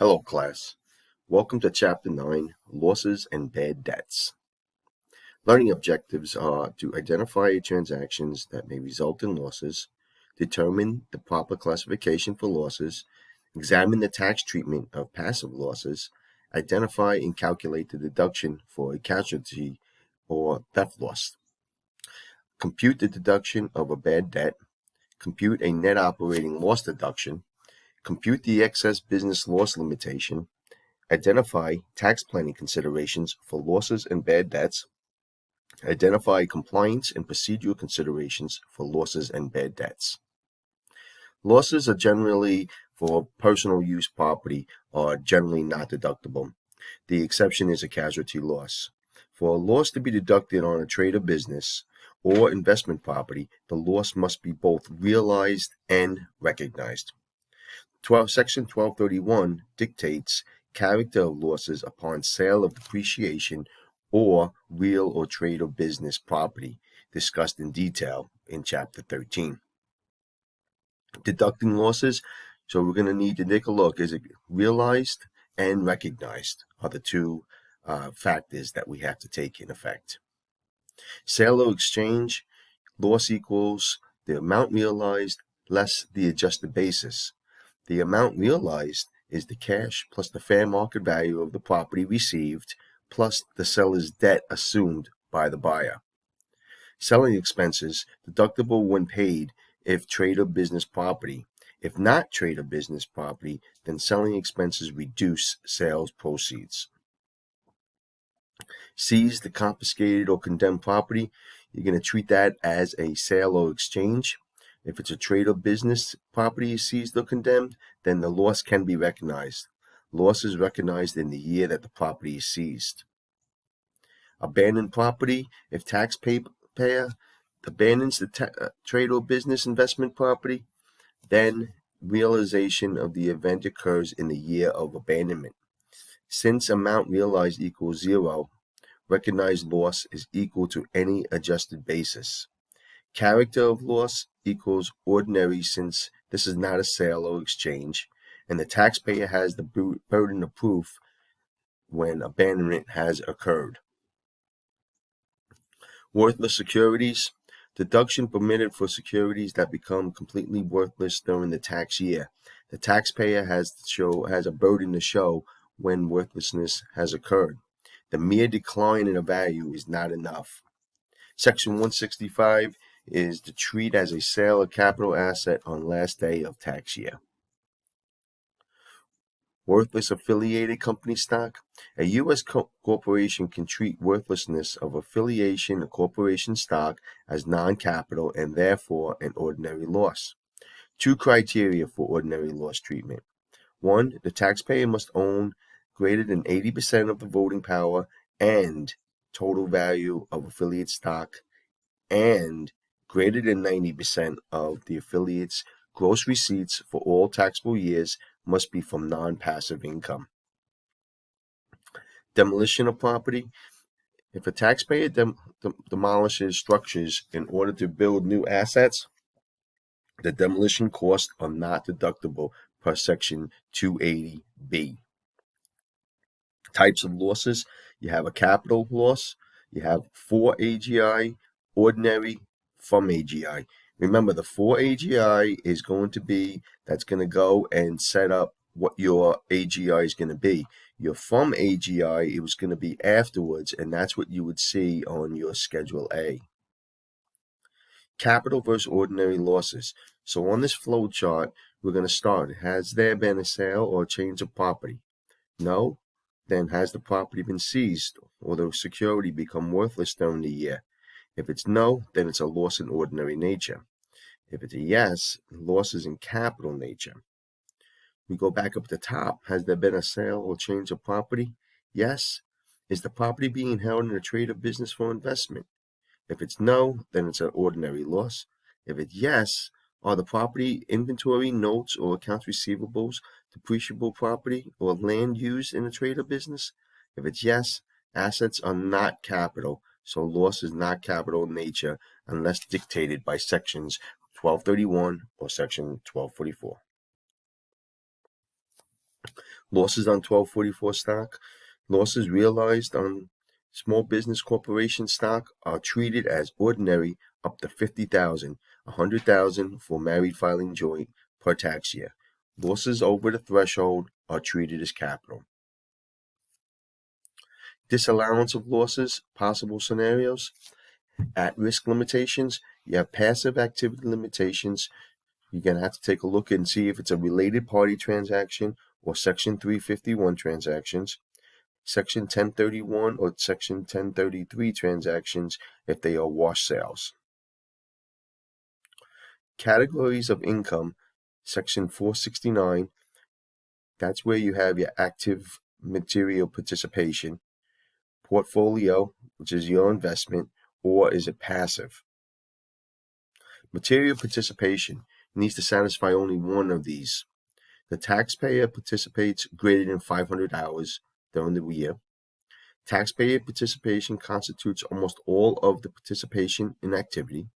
Hello, class. Welcome to Chapter 9, Losses and Bad Debts. Learning objectives are to identify transactions that may result in losses, determine the proper classification for losses, examine the tax treatment of passive losses, identify and calculate the deduction for a casualty or theft loss, compute the deduction of a bad debt, compute a net operating loss deduction, compute the excess business loss limitation, identify tax planning considerations for losses and bad debts, identify compliance and procedural considerations for losses and bad debts. Losses are generally for personal use property are generally not deductible. The exception is a casualty loss. For a loss to be deducted on a trade or business or investment property, the loss must be both realized and recognized. Section 1231 dictates character of losses upon sale of depreciation or real or trade or business property, discussed in detail in Chapter 13. Deducting losses, so we're going to need to take a look. Is it realized and recognized are the two factors that we have to take in effect. Sale or exchange, loss equals the amount realized less the adjusted basis. The amount realized is the cash plus the fair market value of the property received plus the seller's debt assumed by the buyer. Selling expenses, deductible when paid if trade or business property. If not trade or business property, then selling expenses reduce sales proceeds. Seized, the confiscated or condemned property, you're going to treat that as a sale or exchange. If it's a trade or business property seized or condemned, then the loss can be recognized. Loss is recognized in the year that the property is seized. Abandoned property, if taxpayer abandons the trade or business investment property, then realization of the event occurs in the year of abandonment. Since amount realized equals 0, recognized loss is equal to any adjusted basis. Character of loss equals ordinary, since this is not a sale or exchange, and the taxpayer has the burden of proof when abandonment has occurred. Worthless securities, deduction permitted for securities that become completely worthless during the tax year. The taxpayer has a burden to show when worthlessness has occurred. The mere decline in a value is not enough. Section 165 is to treat as a sale of capital asset on last day of tax year. Worthless affiliated company stock. A U.S. corporation can treat worthlessness of affiliation or corporation stock as non-capital and therefore an ordinary loss. Two criteria for ordinary loss treatment. 1, the taxpayer must own greater than 80% of the voting power and total value of affiliate stock, and greater than 90% of the affiliate's gross receipts for all taxable years must be from non-passive income. Demolition of property. If a taxpayer demolishes structures in order to build new assets, the demolition costs are not deductible per Section 280B. Types of losses. You have a capital loss. You have for AGI, ordinary, from AGI. Remember, the for AGI is going to be, that's going to go and set up what your AGI is going to be. Your from AGI, it was going to be afterwards, and that's what you would see on your Schedule A. Capital versus ordinary losses. So on this flow chart, we're going to start. Has there been a sale or change of property? No? Then has the property been seized or the security become worthless during the year? If it's no, then it's a loss in ordinary nature. If it's a yes, loss is in capital nature. We go back up to the top. Has there been a sale or change of property? Yes. Is the property being held in a trade or business for investment? If it's no, then it's an ordinary loss. If it's yes, are the property, inventory, notes, or accounts receivables, depreciable property, or land used in a trade or business? If it's yes, assets are not capital, so loss is not capital in nature unless dictated by Sections 1231 or Section 1244. Losses on 1244 stock. Losses realized on small business corporation stock are treated as ordinary up to $50,000, $100,000 for married filing joint per tax year. Losses over the threshold are treated as capital. Disallowance of losses, possible scenarios. At-risk limitations, you have passive activity limitations. You're going to have to take a look and see if it's a related party transaction or Section 351 transactions, Section 1031 or Section 1033 transactions if they are wash sales. Categories of income, Section 469, that's where you have your active material participation, portfolio, which is your investment, or is it passive? Material participation needs to satisfy only one of these. The taxpayer participates greater than 500 hours during the year. Taxpayer participation constitutes almost all of the participation in activity.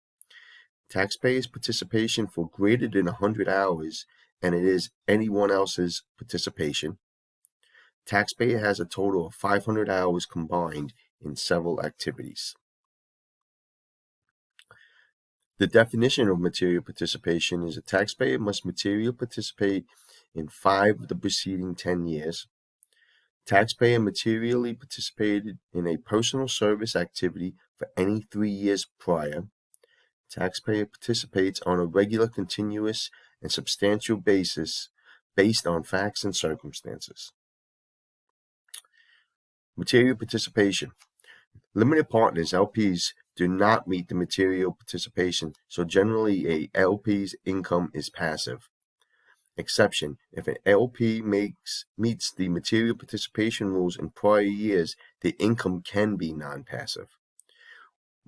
Taxpayer's participation for greater than 100 hours, and it is anyone else's participation. Taxpayer has a total of 500 hours combined in several activities. The definition of material participation is a taxpayer must materially participate in 5 of the preceding 10 years. Taxpayer materially participated in a personal service activity for any 3 years prior. Taxpayer participates on a regular, continuous, and substantial basis based on facts and circumstances. Material participation. Limited partners, LPs, do not meet the material participation, so generally a LP's income is passive. Exception: if an LP meets the material participation rules in prior years, the income can be non-passive.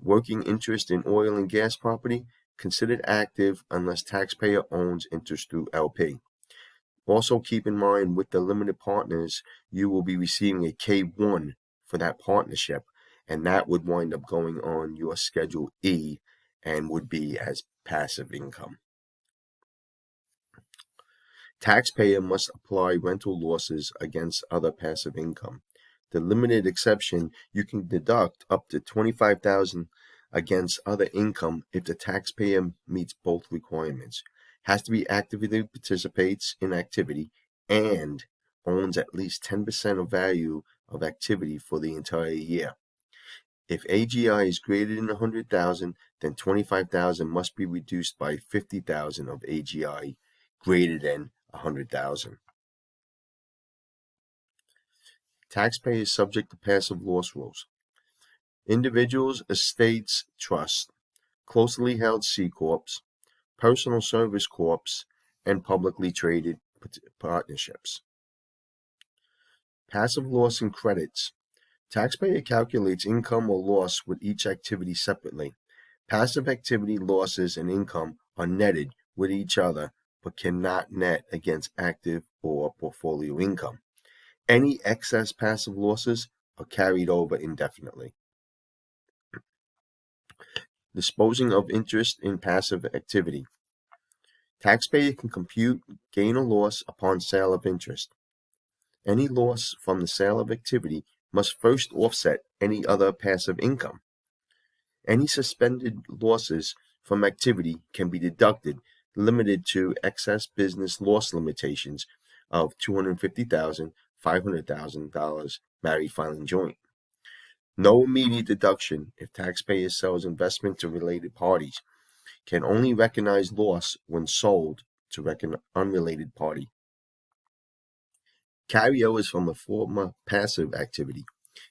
Working interest in oil and gas property, considered active unless taxpayer owns interest through LP. Also keep in mind with the limited partners, you will be receiving a K1 for that partnership, and that would wind up going on your Schedule E and would be as passive income. Taxpayer must apply rental losses against other passive income. The limited exception, you can deduct up to $25,000 against other income if the taxpayer meets both requirements. Has to be actively participates in activity and owns at least 10% of value of activity for the entire year. If AGI is greater than 100,000, then 25,000 must be reduced by 50,000 of AGI greater than 100,000. Taxpayer is subject to passive loss rules. Individuals, estates, trusts, closely held C corps, personal service corps, and publicly traded partnerships. Passive loss and credits. Taxpayer calculates income or loss with each activity separately. Passive activity losses and income are netted with each other, but cannot net against active or portfolio income. Any excess passive losses are carried over indefinitely. Disposing of interest in passive activity. Taxpayer can compute gain or loss upon sale of interest. Any loss from the sale of activity must first offset any other passive income. Any suspended losses from activity can be deducted, limited to excess business loss limitations of $250,000, $500,000 married filing joint. No immediate deduction if taxpayer sells investment to related parties. Can only recognize loss when sold to unrelated party. Carryovers from a former passive activity.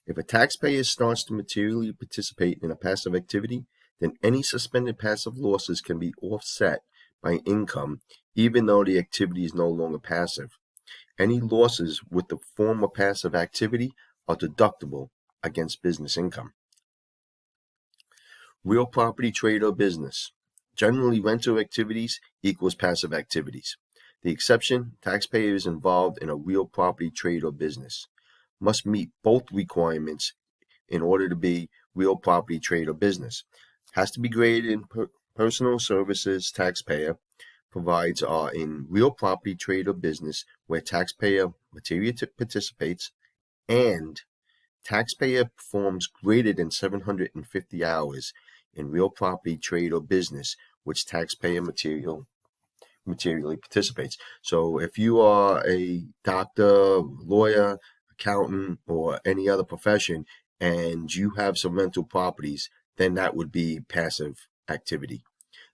If a taxpayer starts to materially participate in a passive activity, then any suspended passive losses can be offset by income, even though the activity is no longer passive. Any losses with the former passive activity are deductible against business income. Real property trade or business. Generally, rental activities equals passive activities. The exception, taxpayer is involved in a real property trade or business. Must meet both requirements in order to be real property trade or business. Has to be graded in personal services taxpayer provides are in real property trade or business where taxpayer materially participates, and taxpayer performs greater than 750 hours in real property, trade, or business, which taxpayer materially participates. So if you are a doctor, lawyer, accountant, or any other profession, and you have some rental properties, then that would be passive activity.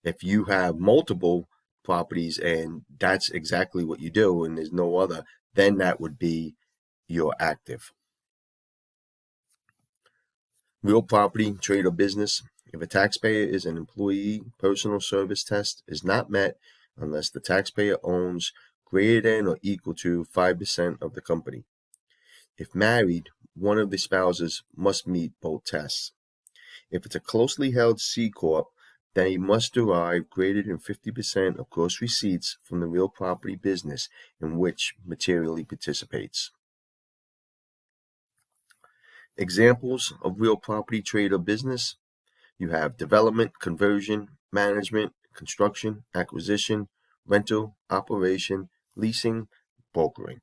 If you have multiple properties and that's exactly what you do and there's no other, then that would be your active. Real property, trade, or business. If a taxpayer is an employee, personal service test is not met unless the taxpayer owns greater than or equal to 5% of the company. If married, one of the spouses must meet both tests. If it's a closely held C Corp, they must derive greater than 50% of gross receipts from the real property business in which materially participates. Examples of real property, trade, or business. You have development, conversion, management, construction, acquisition, rental, operation, leasing, brokering.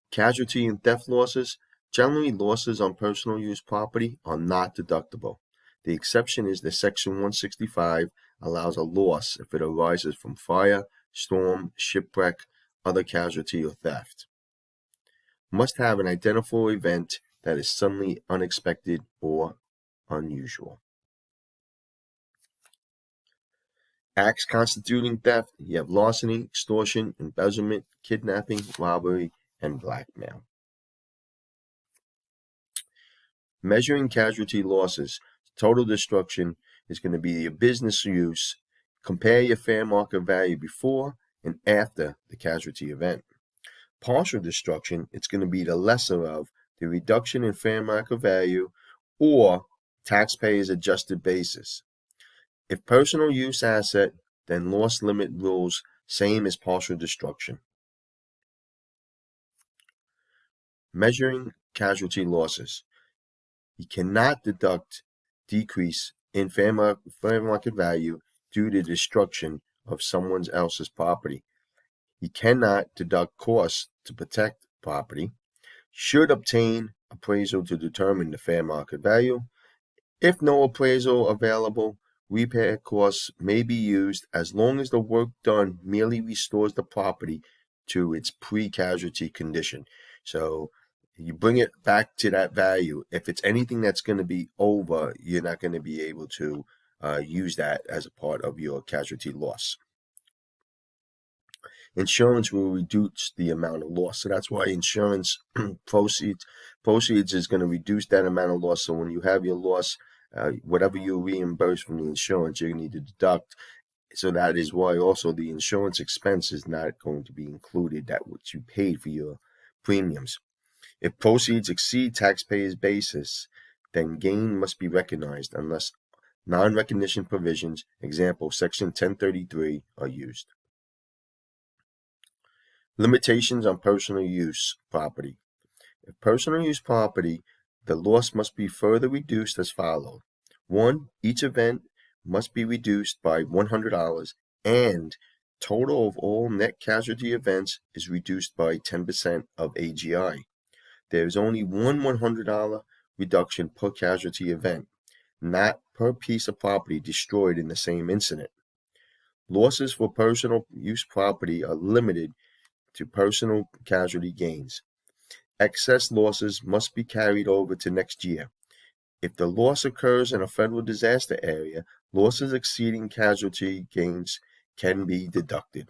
Casualty and theft losses. Generally, losses on personal use property are not deductible. The exception is that Section 165 allows a loss if it arises from fire, storm, shipwreck, other casualty, or theft. Must have an identifiable event that is suddenly unexpected or unusual. Acts constituting theft. You have larceny, extortion, embezzlement, kidnapping, robbery, and blackmail. Measuring casualty losses. Total destruction is going to be your business use. Compare your fair market value before and after the casualty event. Partial destruction, it's going to be the lesser of the reduction in fair market value or taxpayers adjusted basis. If personal use asset, then loss limit rules same as partial destruction. Measuring casualty losses. You cannot deduct decrease in fair market value due to destruction of someone else's property. You cannot deduct costs to protect property. Should obtain appraisal to determine the fair market value. If no appraisal available, repair costs may be used as long as the work done merely restores the property to its pre-casualty condition. So you bring it back to that value. If it's anything that's going to be over, you're not going to be able to use that as a part of your casualty loss. Insurance will reduce the amount of loss. So that's why insurance proceeds is going to reduce that amount of loss. So when you have your loss, whatever you reimburse from the insurance, you're going to need to deduct. So that is why also the insurance expense is not going to be included, that what you paid for your premiums. If proceeds exceed taxpayers' basis, then gain must be recognized unless non-recognition provisions, example Section 1033, are used. Limitations on personal use property. If personal use property, the loss must be further reduced as follows. 1. Each event must be reduced by $100 and total of all net casualty events is reduced by 10% of AGI. There is only one $100 reduction per casualty event, not per piece of property destroyed in the same incident. Losses for personal use property are limited to personal casualty gains. Excess losses must be carried over to next year. If the loss occurs in a federal disaster area, losses exceeding casualty gains can be deducted.